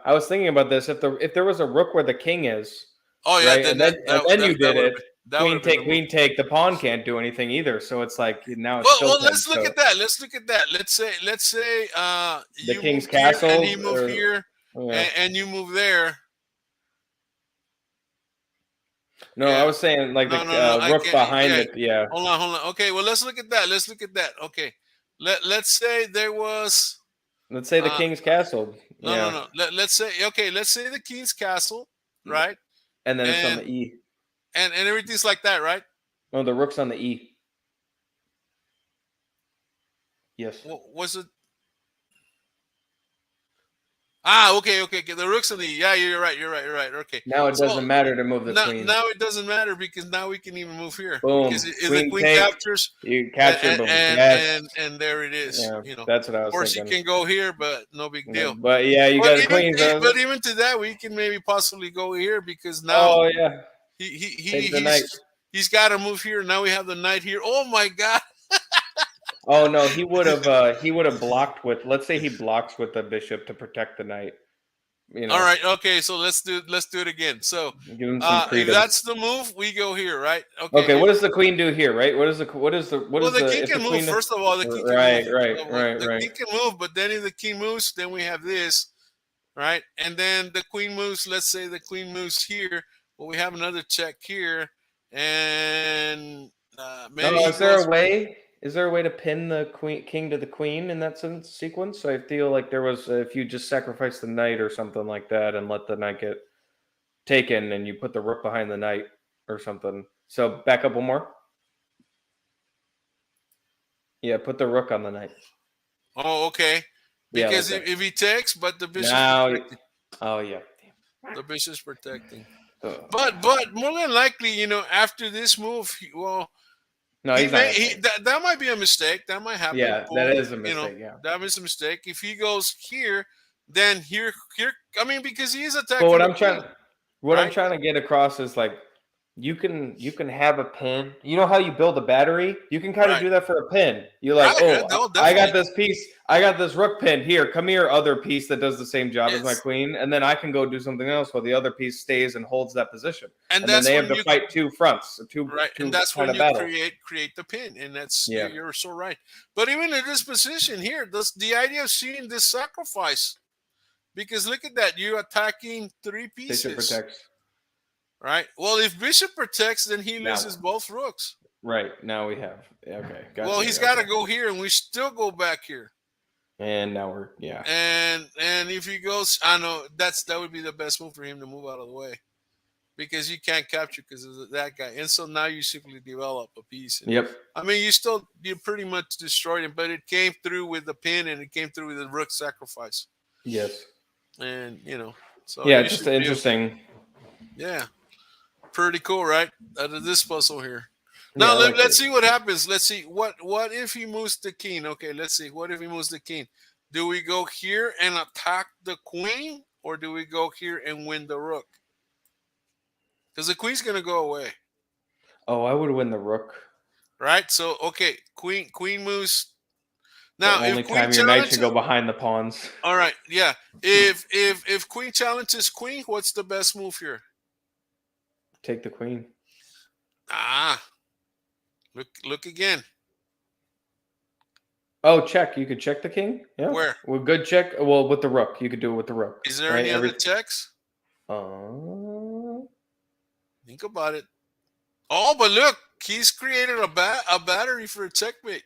I was thinking about this. If there was a rook where the king is, Oh yeah. right, Then and then you that did would have it, been the move. queen take, the pawn can't do anything either. So it's like now it's Well, tilted. let's look So at that. Let's look at that. Let's say the you king's moved here and he castle, moved or here, yeah, and you moved there. no, I Yeah. was saying like No, the no, no. I rook can't. behind Yeah. it. Yeah, Hold on, hold on. Okay. Well, let's look at that. Let's look at that. Okay. Let's say there was. let's say the Uh, king's castle. no, no, Yeah, no. Let's say okay. Let's say the king's castle, right? and then it's on And the e. and everything's like that, right? No, the rook's on the e. Yes. Was it? Ah, okay, okay, okay. The rook's on the. Yeah, you're right. You're right. You're right. Okay. Now it So doesn't matter to move the queen. now it doesn't matter because now we can even move here because Boom. if the Queen queen take. captures You and capture. Boom. and Yes. and, and there it is. Yeah. Of That's what I was course, he thinking. can go here, but no big Yeah, deal. but yeah, you But got a queen. So, even to that, we can maybe possibly go here because now oh yeah. he he, he Take the knight. he's got to move here. Now we have the knight here. Oh my God! Oh no, he would have blocked with, let's say he blocks with the bishop to protect the knight. You All know, right, okay. So let's do it again. So give him some if freedom. that's the move, we go here, right? Okay. Okay, what does the queen do here, right? What Well, is the the king if the can move. queen, First of all, the king can move. right, right, right, The right. king can move, but then if the king moves, then we have this, right? And then the queen moves. Let's say the queen moves here. Well, we have another check here, and No, maybe he goes. is there a way to pin the king to the queen in that sequence? So I feel like there was, if you just sacrifice the knight or something like that and let the knight get taken, and you put the rook behind the knight or something. So back up one more. Yeah, put the rook on the knight. Oh, okay. Yeah, like Because that. if he takes, but the bishop's Now, protecting. oh yeah. The bishop's protecting. Ugh. But more than likely, after this move, No, he he's not may gonna take. that might be a mistake. That might happen. Yeah, that Boom. is a mistake. Yeah. That is a mistake. If he goes here, then here. I mean, because he is But attacking the queen, what I'm right? trying to get across is like you can have a pin. You know how you build a battery? You can kind of Right. do that for a pin. You're like, Right. Yeah, oh, no, I got definitely. this piece. I got this rook pin here. Come here, other piece that does the same job as my Yes. queen, and then I can go do something else while the other piece stays and holds that position. And And then that's they have when to you fight two fronts, right, and two that's kind when of you battles. create the pin, and that's Yeah, you're so right. But even in this position here, the idea of seeing this sacrifice, because look at that, you're attacking three bishop pieces. protects. Right. Well, if bishop protects, then he Now, loses both rooks. right now we have, okay, Well, gotcha. he's got to Okay, go here, and we still go back here. and now we're, yeah. And if he goes, I know that would be the best move for him to move out of the way because you can't capture because of that guy. And so now you simply develop a piece. And Yep. I mean, you pretty much destroyed him, but it came through with the pin and it came through with the rook sacrifice. Yes. And so Yeah, you just should be, interesting. yeah. Pretty cool, right? Out of this puzzle here. Yeah, Now I like let's it. see what happens. Let's see what if he moves the king. Okay, let's see. What if he moves the king? Do we go here and attack the queen, or do we go here and win the rook? Because the queen's gonna go away, Oh, I would win the rook. right? So okay, queen moves. The Now if only queen time your knight should challenges, go behind the pawns. all right, yeah. If queen challenges queen, what's the best move here? Take the queen. Look again. Oh, check. You could check the king. Yeah. Where? Well, good check. Well, with the rook, you could do it with the rook, Is there right? any other Everything. checks? Uh, Think about it. Oh, but look, he's created a battery for a checkmate.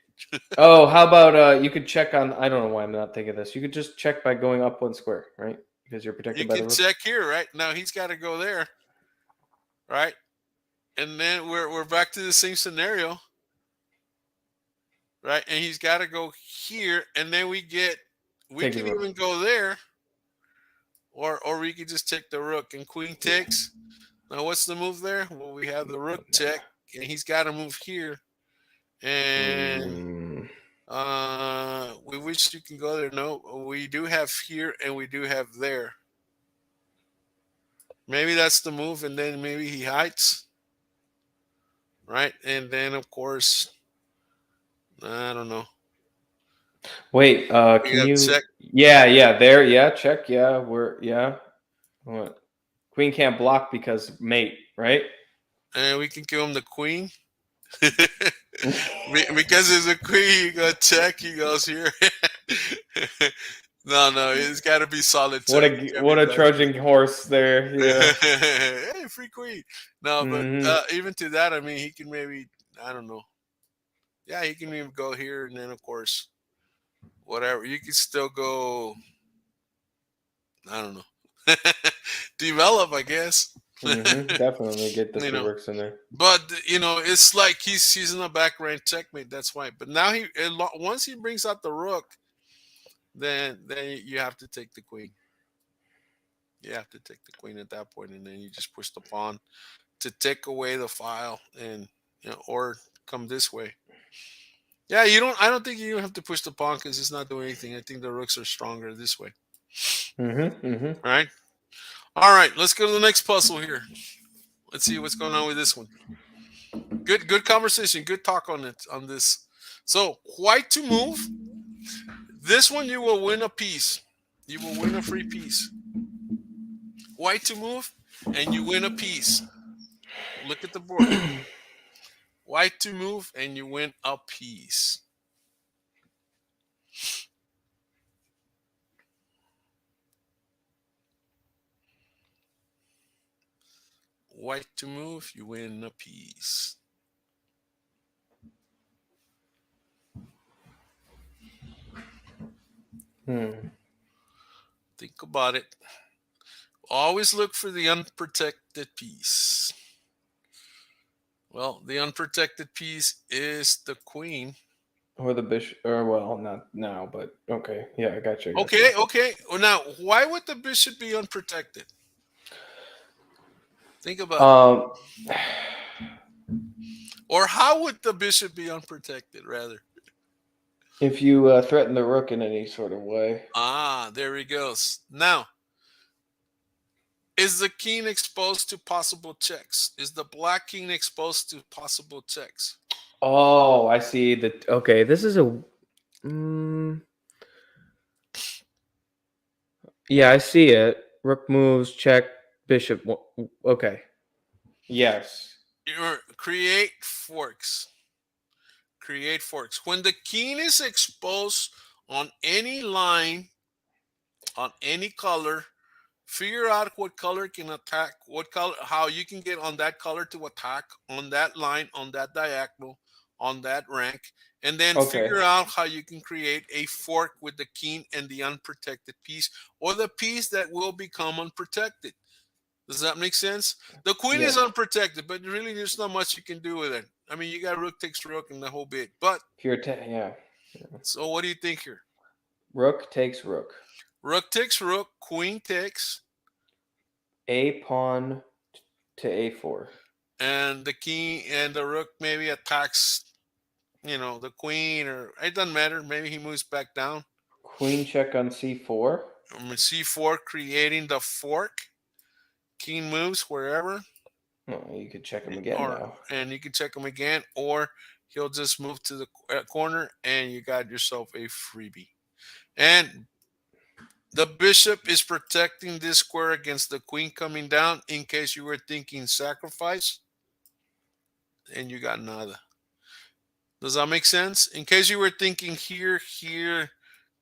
oh, how about you could check on? I don't know why I'm not thinking of this. You could just check by going up one square, right? Because you're You protected by the can rook. check here, right? Now he's got to go there, right? And then we're back to the same scenario, right? And he's got to go here, and then we Take his can rook. even go there, or we could just take the rook and queen takes. Now what's the move there? Well, we have the rook check, and he's got to move here, and Mm, we wish you can go there. No, we do have here, and we do have there. Maybe that's the move, and then maybe he hides, right? And then of course, I don't know. wait. We Can got you? check, Yeah, yeah. There. Yeah. Check. Yeah. Yeah. What? Queen can't block because mate, right? and we can give him the queen. Because there's a queen, you go check. He goes here. No, it's got to be solid What check. a Can't be what a blank. Trojan horse there. Yeah. Hey, free queen. No, but Hmm. even to that, I mean, he can maybe, I don't know. Yeah, he can even go here, and then of course, whatever. You can still go. I don't know. Develop, I guess. Hmm. Definitely get the you three know, rooks in there. but it's like he's in a back rank checkmate. That's why. But now once he brings out the rook, then you have to take the queen. You have to take the queen at that point, and then you just push the pawn to take away the file, and or come this way. Yeah, you don't. I don't think you have to push the pawn because it's not doing anything. I think the rooks are stronger this way. Hmm. Hmm. All right. All right. Let's go to the next puzzle here. Let's see what's going on with this one. Good conversation. Good talk on it on this. So white to move. This one you will win a piece. You will win a free piece. White to move, and you win a piece. Look at the board. White to move, and you win a piece. White to move, you win a piece. Hmm. Think about it. Always look for the unprotected piece. Well, the unprotected piece is the queen. Or the bishop, or well, not now, but okay. Yeah, I got you. I got you. Okay. Well, now, why would the bishop be unprotected? Think about it. Um, Or how would the bishop be unprotected, rather? if you threaten the rook in any sort of way. Ah, there he goes. Now, is the king exposed to possible checks? Is the black king exposed to possible checks? Oh, I see. That okay. This is a. Mm, yeah, I see it. Rook moves, check, bishop. Okay. Yes. Create forks. Create forks. When the king is exposed on any line, on any color, figure out what color can attack, what color, how you can get on that color to attack on that line, on that diagonal, on that rank, and then Okay. figure out how you can create a fork with the king and the unprotected piece, or the piece that will become unprotected. Does that make sense? The queen is Yes. unprotected, but really there's not much you can do with it. I mean, you got rook takes rook and the whole bit. But Pure. Yeah. so what do you think here? Rook takes rook. Rook takes rook, queen takes, A pawn to a4. and the king and the rook maybe attacks, the queen, or it doesn't matter. Maybe he moves back down. Queen check on c4. C4 creating the fork. King moves wherever, Oh, you could check him again or now. and you can check him again, or he'll just move to the corner, and you got yourself a freebie. And the bishop is protecting this square against the queen coming down in case you were thinking sacrifice, and you got nada. Does that make sense? In case you were thinking here,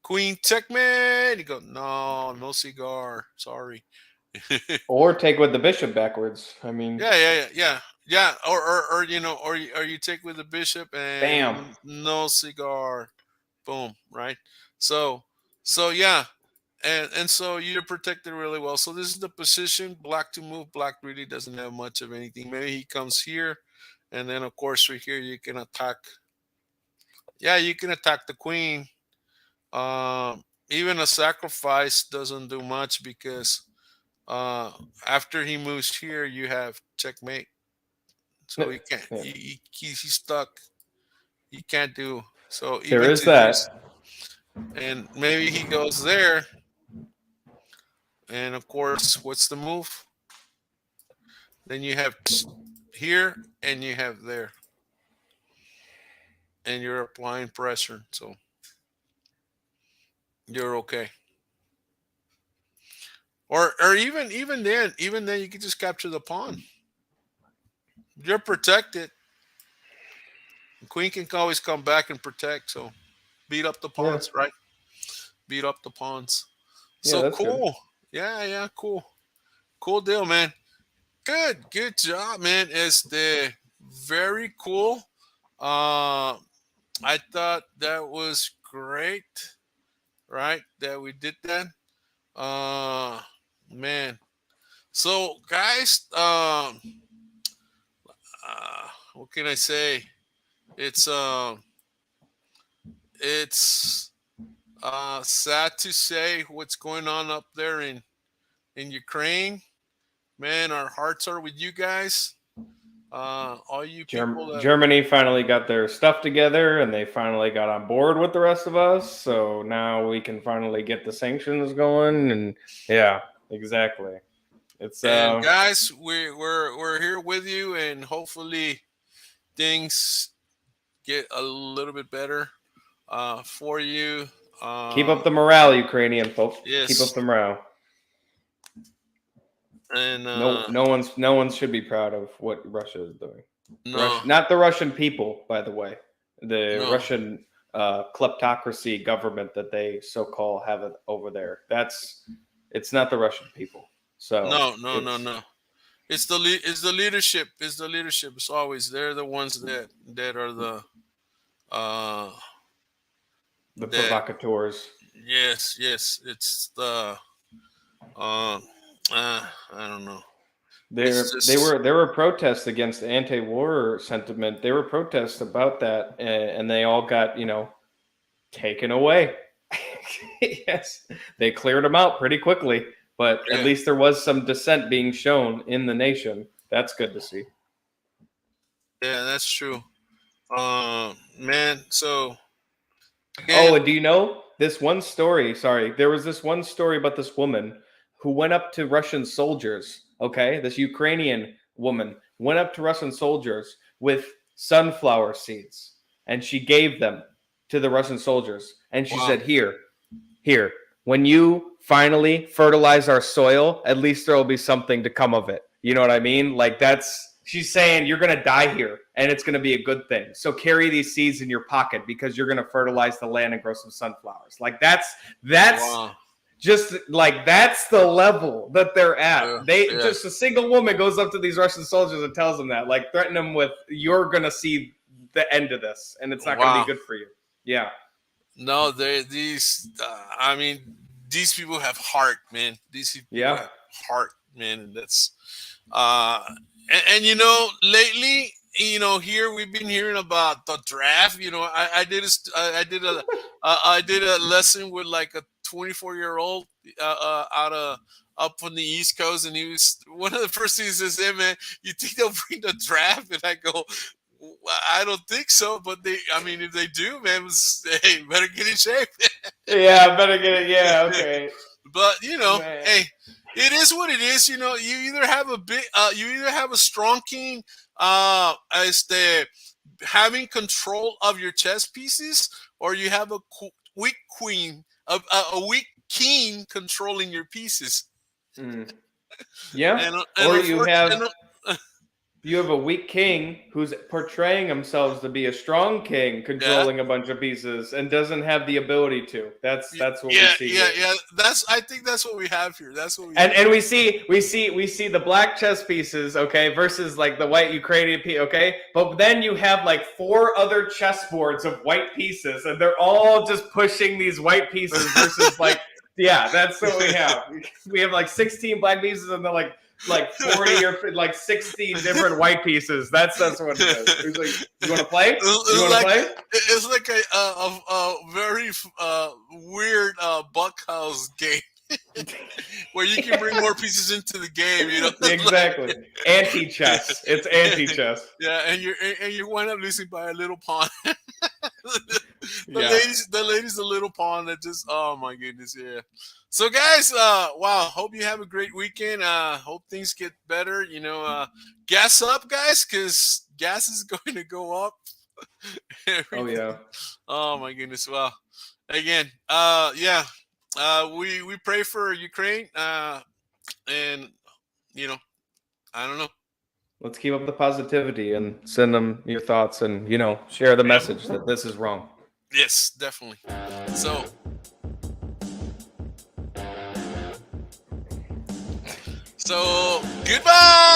queen checkmate, you go, no, no cigar. Sorry. Yeah, Or take with the bishop backwards. I mean, yeah. Or or you take with the bishop bam. and no cigar. Boom, right? So so yeah. And so you're protected really well. So this is the position. Black to move. Black really doesn't have much of anything. Maybe he comes here, and then of course right here you can attack. Yeah, you can attack the queen. Even a sacrifice doesn't do much because uh, after he moves here, you have checkmate. So he can't. Yeah, He's stuck. He can't do so. there Even is to this, that. and maybe he goes there. And of course, what's the move? Then you have here and you have there, and you're applying pressure, so you're okay. Or even then you can just capture the pawn. You're protected. The queen can always come back and protect. So beat up the Yeah, pawns, right? Beat up the pawns. yeah, So that's good. cool. Yeah, cool. Cool deal, man. Good job, man. It's the very cool. I thought that was great, right? That we did that. Uh Man. So guys, what can I say? It's it's sad to say what's going on up there in Ukraine. Man, our hearts are with you guys. All you people that Germany finally got their stuff together and they finally got on board with the rest of us. So now we can finally get the sanctions going. And yeah, exactly. It's and guys, we're here with you, and hopefully things get a little bit better for you. keep Uh, up the morale, Ukrainian folks. Keep up yes, the morale. and No one should be proud of what Russia is doing. no, Not the Russian people, by the way. The no, Russian kleptocracy government that they so call have it over there. It's not the Russian people. So it's no. It's the leadership. It's the leadership. It's always they're the ones that are the uh the that provocateurs. yes. It's the uh, I don't know. It's They just were there were protests against anti-war sentiment. There were protests about that, and they all got taken away. Yes, they cleared them out pretty quickly, but at yeah least there was some dissent being shown in the nation. That's good to see. yeah that's true. Man. So Oh, again, and do you know this one story? Sorry, there was this one story about this woman who went up to Russian soldiers. Okay, this Ukrainian woman went up to Russian soldiers with sunflower seeds, and she gave them to the Russian soldiers, and she wow, said, "Here, when you finally fertilize our soil, at least there will be something to come of it." You know what I mean? Like that's she's saying you're going to die here and it's going to be a good thing. So carry these seeds in your pocket because you're going to fertilize the land and grow some sunflowers. Like that's wow, just like that's the level that they're at. yeah, They yeah, just a single woman goes up to these Russian soldiers and tells them that, like threaten them with you're going to see the end of this and it's not going to be wow. good for you. Yeah. No, they these. I mean, these people have heart, man. These people Yeah. have heart, man, and that's uh, and lately, here we've been hearing about the draft. I did a lesson with like a 24-year-old out of up on the East Coast, and he was one of the first things he says, "Hey, man, you think they'll bring the draft?" And I go, "Well, I don't think so, but I mean, if they do, man, hey, better get in shape." Yeah, better get it. Yeah, okay. But Man. hey, it is what it is. You either have you either have a strong king, as the having control of your chess pieces, or you have a weak queen, a weak king controlling your pieces. Mm. Yeah. And Or you have unfortunately, You have a weak king who's portraying himself to be a strong king, controlling a bunch of pieces, and doesn't have the ability to. That's what we see here. Yeah. I think that's what we have here. That's what we and we see the black chess pieces, okay, versus like the white Ukrainian piece, okay. But then you have like 4 other chessboards of white pieces, and they're all just pushing these white pieces versus like, yeah, that's what we have. We have like 16 black pieces, and they're like 40 or like 60 different white pieces. That's what it is. He's like, you want to play? You want to play? It's like a very weird Buckhouse game where you can bring more pieces into the game. You know, exactly. Anti-chess. It's anti-chess. Yeah, and you wind up losing by a little pawn. The lady's a little pawn that just, oh my goodness, yeah. So guys, wow, hope you have a great weekend. Hope things get better. You know, gas up, guys, because gas is going to go up. Oh yeah. Oh my goodness. Well, again, we pray for Ukraine, and you know, I don't know. Let's keep up the positivity and send them your thoughts, and share the message that this is wrong. Yes, definitely. So goodbye.